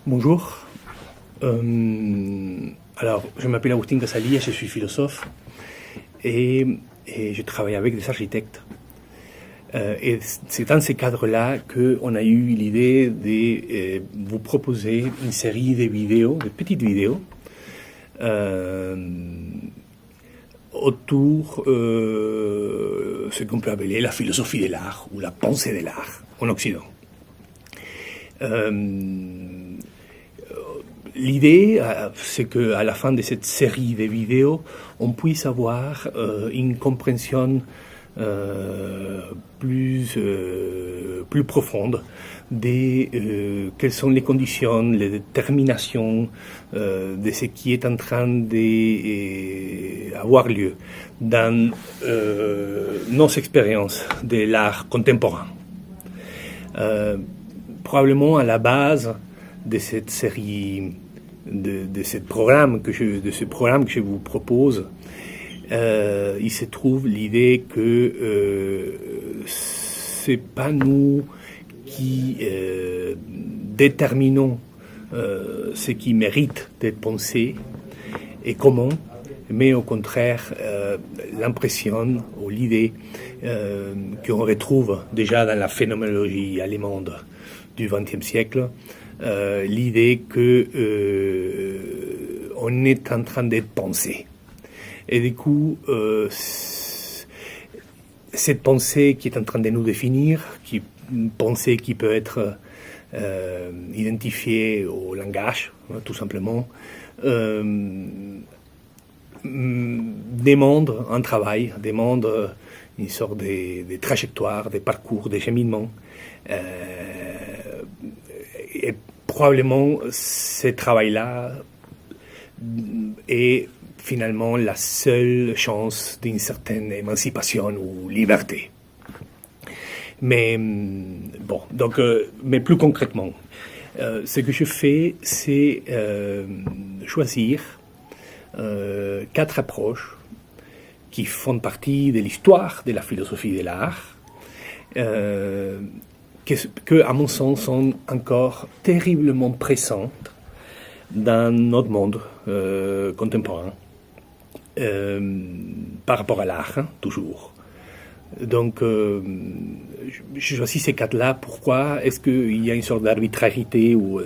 Bonjour. Alors, je m'appelle Agustín Casali, je suis philosophe et je travaille avec des architectes. Et c'est dans ces cadres-là qu'on a eu l'idée de vous proposer une série de vidéos, de petites vidéos, autour de ce qu'on peut appeler la philosophie de l'art ou la pensée de l'art en Occident. L'idée, c'est qu'à la fin de cette série de vidéos, on puisse avoir une compréhension plus profonde de quelles sont les conditions, les déterminations de ce qui est en train d'avoir lieu dans nos expériences de l'art contemporain. Probablement à la base de cette série, de ce programme que je vous propose, il se trouve l'idée que c'est pas nous qui déterminons ce qui mérite d'être pensé et comment, mais au contraire l'impression ou l'idée qu'on retrouve déjà dans la phénoménologie allemande du XXe siècle, l'idée que on est en train d'être pensé. Et du coup, cette pensée qui est en train de nous définir, une pensée qui peut être identifiée au langage, tout simplement, demande un travail, demande une sorte de trajectoire, de parcours, de cheminement. Et probablement, ce travail-là est finalement la seule chance d'une certaine émancipation ou liberté. Mais bon, donc, mais plus concrètement, ce que je fais, c'est choisir 4 approches qui font partie de l'histoire de la philosophie de l'art, que, à mon sens, sont encore terriblement présentes dans notre monde contemporain, par rapport à l'art, toujours. Donc, je choisis ces 4-là. Pourquoi? Est-ce qu'il y a une sorte d'arbitrarité ou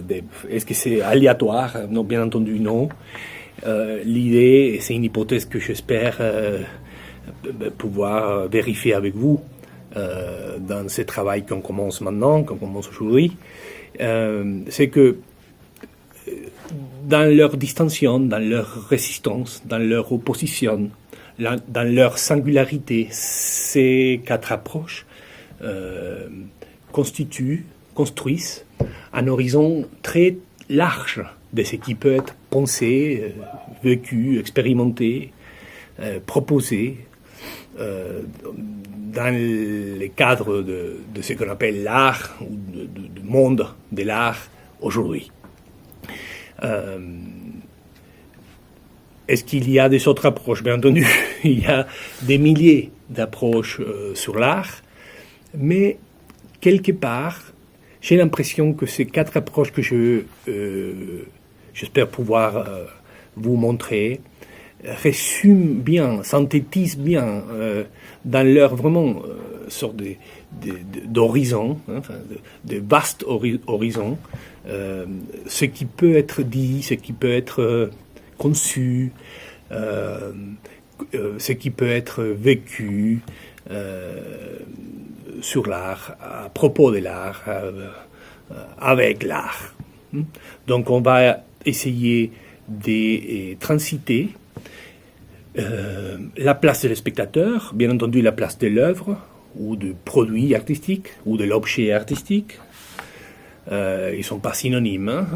est-ce que c'est aléatoire? Non, bien entendu, non. L'idée, c'est une hypothèse que j'espère pouvoir vérifier avec vous dans ce travail qu'on commence maintenant, qu'on commence aujourd'hui, c'est que dans leur distinction, dans leur résistance, dans leur opposition, dans leur singularité, ces 4 approches construisent un horizon très large de ce qui peut être pensé, vécu, expérimenté, proposé dans le cadre de ce qu'on appelle l'art, ou du monde de l'art aujourd'hui. Est-ce qu'il y a des autres approches? Bien entendu, il y a des milliers d'approches sur l'art, mais quelque part, j'ai l'impression que ces 4 approches que j'espère pouvoir vous montrer résument bien, synthétisent bien dans leur vraiment sorte d'horizon, enfin, de vaste horizon, ce qui peut être dit, ce qui peut être conçu, ce qui peut être vécu sur l'art, à propos de l'art, avec l'art. Donc on va essayer de transiter la place de spectateur, bien entendu la place de l'œuvre, ou du produit artistique, ou de l'objet artistique. Ils ne sont pas synonymes, hein.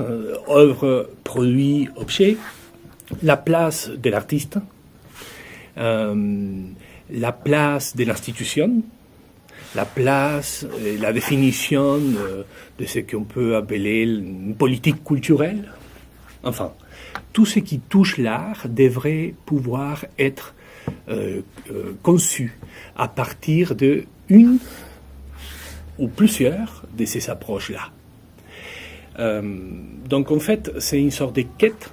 Œuvre, produit, objet. La place de l'artiste, la place de l'institution, la place, la définition de ce qu'on peut appeler une politique culturelle. Enfin, tout ce qui touche l'art devrait pouvoir être conçu à partir de une ou plusieurs de ces approches-là. Donc en fait, c'est une sorte de quête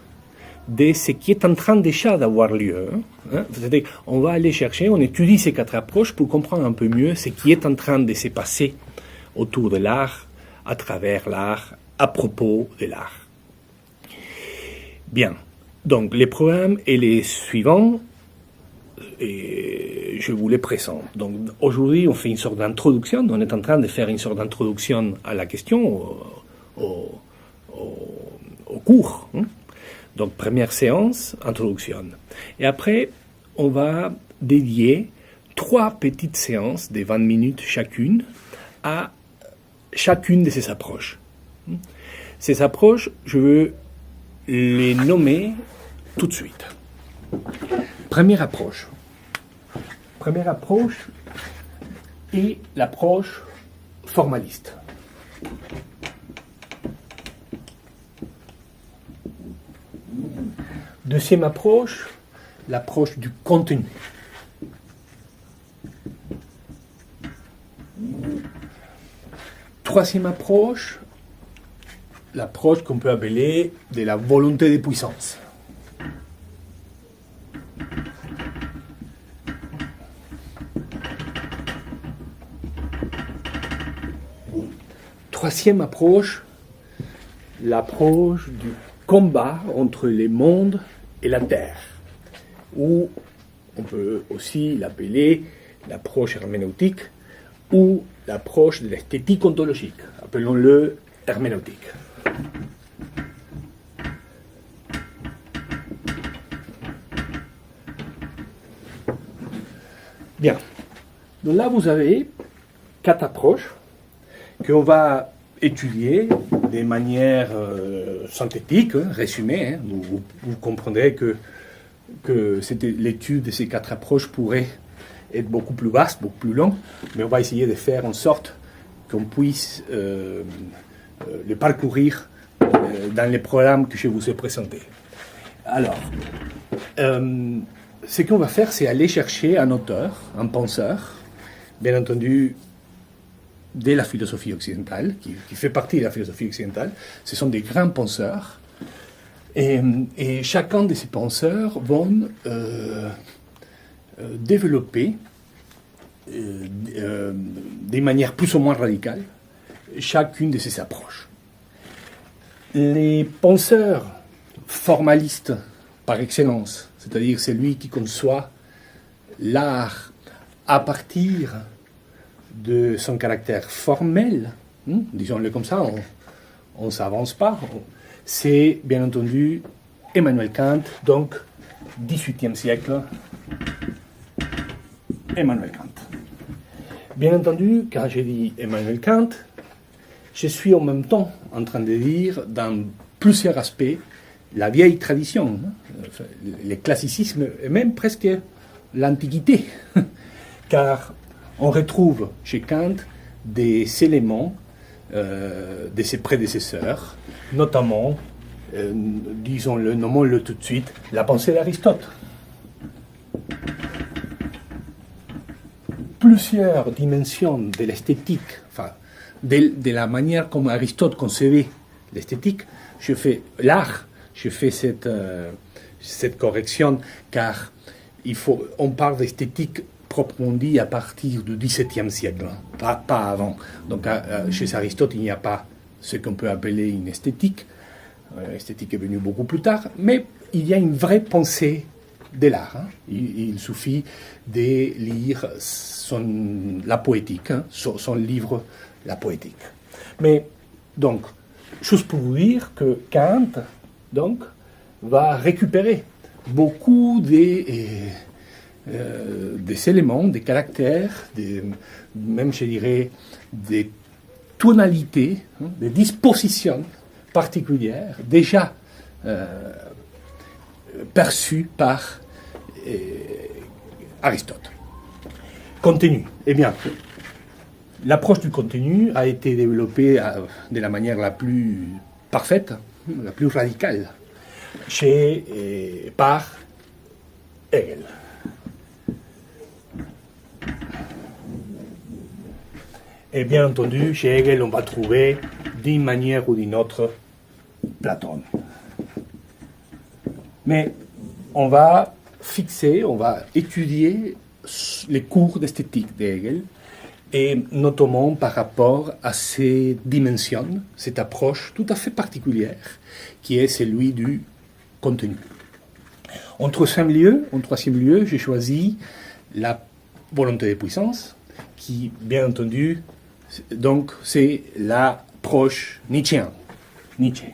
de ce qui est en train déjà d'avoir lieu. C'est-à-dire, on va aller chercher, on étudie ces 4 approches pour comprendre un peu mieux ce qui est en train de se passer autour de l'art, à travers l'art, à propos de l'art. Bien, donc le programme est le suivant, et je vous les présente. Donc aujourd'hui, on fait une sorte d'introduction, on est en train de faire une sorte d'introduction à la question, au cours. Donc première séance, introduction. Et après, on va dédier 3 petites séances de 20 minutes chacune à chacune de ces approches. Ces approches, je veux les nommer tout de suite. Première approche est l'approche formaliste. Deuxième approche, l'approche du contenu. Troisième approche, l'approche qu'on peut appeler de la volonté de puissance. Troisième approche, l'approche du combat entre les mondes et la Terre, ou on peut aussi l'appeler l'approche herméneutique ou l'approche de l'esthétique ontologique, appelons-le herméneutique. Bien, donc là vous avez 4 approches qu'on va étudier de manière synthétique, résumée. Vous comprendrez que l'étude de ces 4 approches pourrait être beaucoup plus vaste, beaucoup plus longue, mais on va essayer de faire en sorte qu'on puisse le parcourir dans les programmes que je vous ai présentés. Alors, ce qu'on va faire, c'est aller chercher un auteur, un penseur, bien entendu, de la philosophie occidentale, qui fait partie de la philosophie occidentale. Ce sont des grands penseurs. Et chacun de ces penseurs vont développer de manière plus ou moins radicale chacune de ces approches. Les penseurs formalistes par excellence, c'est-à-dire celui qui conçoit l'art à partir de son caractère formel, disons-le comme ça, on ne s'avance pas, c'est bien entendu Emmanuel Kant, donc 18e siècle, Emmanuel Kant. Bien entendu, quand je dis Emmanuel Kant, je suis en même temps en train de dire, dans plusieurs aspects, la vieille tradition, le classicisme et même presque l'Antiquité, car on retrouve chez Kant des éléments de ses prédécesseurs, notamment, disons-le, nommons-le tout de suite, la pensée d'Aristote. Plusieurs dimensions de l'esthétique, enfin, de la manière comme Aristote concevait l'esthétique, l'art, je fais cette correction, car on parle d'esthétique proprement dit à partir du XVIIe siècle, pas avant. Donc chez Aristote, il n'y a pas ce qu'on peut appeler une esthétique. L'esthétique est venue beaucoup plus tard, mais il y a une vraie pensée de l'art. Il suffit de lire la poétique, son livre La poétique. Mais donc, juste pour vous dire que Kant donc, va récupérer beaucoup des éléments, des caractères, même je dirais des tonalités, des dispositions particulières déjà perçues par Aristote. Contenu. Eh bien, l'approche du contenu a été développée de la manière la plus parfaite, la plus radicale, par Hegel. Et bien entendu, chez Hegel, on va trouver d'une manière ou d'une autre Platon. Mais on va étudier les cours d'esthétique d'Hegel, et notamment par rapport à ces dimensions, cette approche tout à fait particulière, qui est celui du contenu. En troisième lieu, j'ai choisi la volonté de puissance, qui, bien entendu, donc, c'est l'approche nietzschéenne. Nietzsche.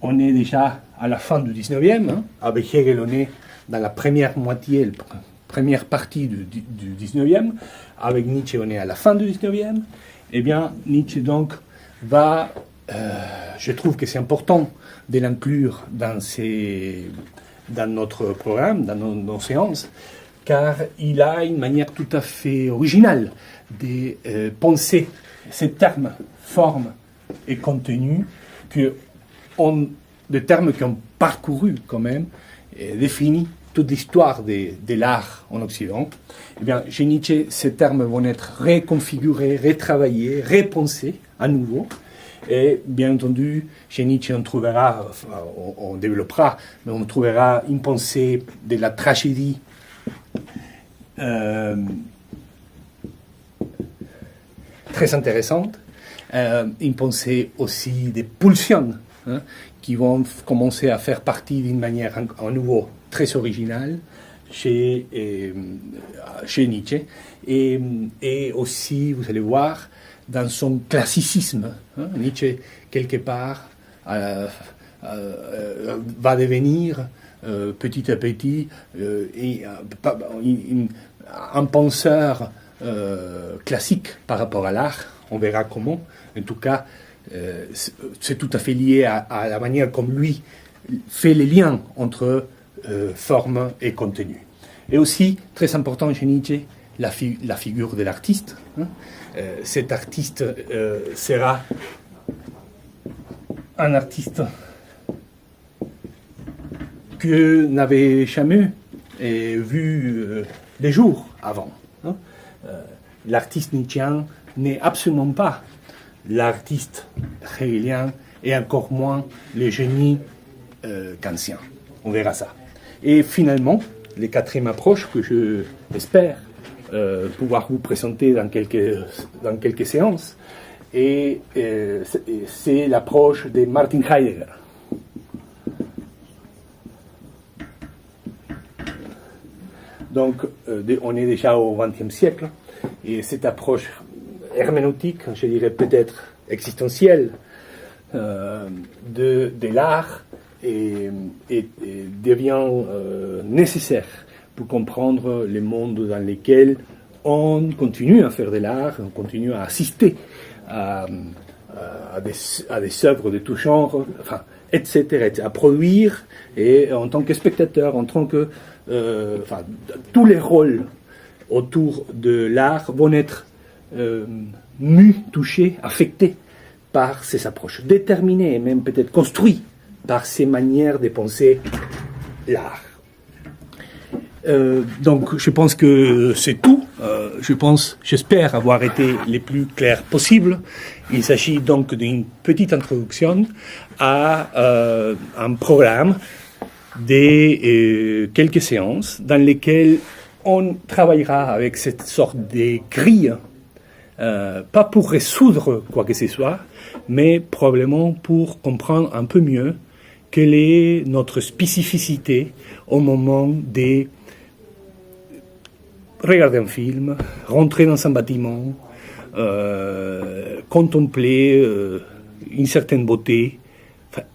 On est déjà à la fin du 19e, hein. Avec Hegel, on est dans la première moitié, première partie du 19e. Avec Nietzsche, on est à la fin du 19e. Eh bien, Nietzsche, donc, je trouve que c'est important de l'inclure dans notre programme, dans nos séances, car il a une manière tout à fait originale de penser ces termes, forme et contenu, des termes qui ont parcouru quand même, défini toute l'histoire de l'art en Occident. Eh bien, chez Nietzsche, ces termes vont être reconfigurés, retravaillés, repensés à nouveau. Et bien entendu, chez Nietzsche, on développera, mais on trouvera une pensée de la tragédie très intéressante, une pensée aussi des pulsions, hein, qui vont commencer à faire partie d'une manière à nouveau très originale chez Nietzsche, et aussi, vous allez voir, dans son classicisme. Hein, Nietzsche, quelque part, va devenir petit à petit un penseur classique par rapport à l'art. On verra comment. En tout cas, c'est tout à fait lié à la manière comme lui fait les liens entre forme et contenu. Et aussi, très important chez Nietzsche, la figure de l'artiste. Hein. Cet artiste sera un artiste que n'avait jamais vu des jours avant. Hein. L'artiste nietzschéen n'est absolument pas l'artiste hegelien, et encore moins le génie kantien. On verra ça. Et finalement, la quatrième approche que je espère pouvoir vous présenter dans quelques séances, et c'est l'approche de Martin Heidegger. Donc, on est déjà au XXe siècle, et cette approche herméneutique, je dirais peut-être existentielle, de l'art devient nécessaire pour comprendre le monde dans lequel on continue à faire de l'art, on continue à assister à des œuvres de tout genre, enfin, etc., à produire, et en tant que spectateur, en tant que... tous les rôles autour de l'art vont être mus, touchés, affectés par ces approches, déterminés et même peut-être construits par ces manières de penser l'art. Donc, je pense que c'est tout. J'espère avoir été le plus clair possible. Il s'agit donc d'une petite introduction à un programme de quelques séances dans lesquelles on travaillera avec cette sorte de grille, pas pour résoudre quoi que ce soit, mais probablement pour comprendre un peu mieux quelle est notre spécificité au moment de regarder un film, rentrer dans un bâtiment, contempler une certaine beauté,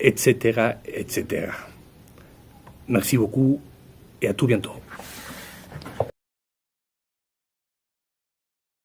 etc., etc. Merci beaucoup et à tout bientôt.